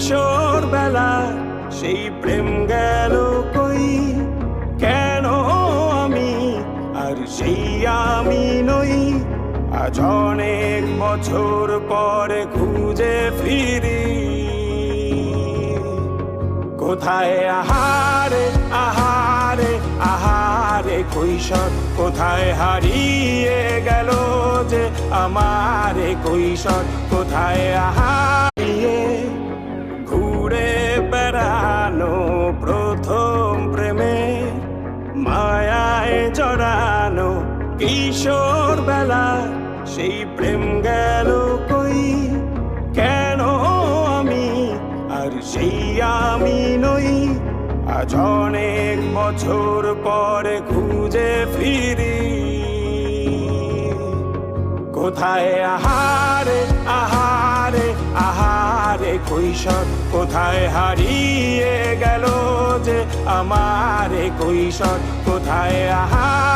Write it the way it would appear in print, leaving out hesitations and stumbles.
কিশোর বেলা সেই প্রেম গেল কই, কেন আমি আর সেই আমি নই। আজ অনেক বছর পরে খুঁজে ফিরি, কোথায় আহারে আহারে আহারে কৈশোর, কোথায় হারিয়ে গেল যে আমার কৈশোর, কোথায় হারিয়ে ঘুরে বেড়ানো প্রথম প্রেমে মায়ায় জড়ানো কিশোর বেলা সেই প্রেম গেল কই, কেন আমি আর সেই আমি নই। আজ অনেক বছর পরে খুঁজে ফিরি, কোথায় আহারে আহারে আহারে কৈশোর, কোথায় হারিয়ে গেল যে আমার কৈশোর, কোথায় আহারে।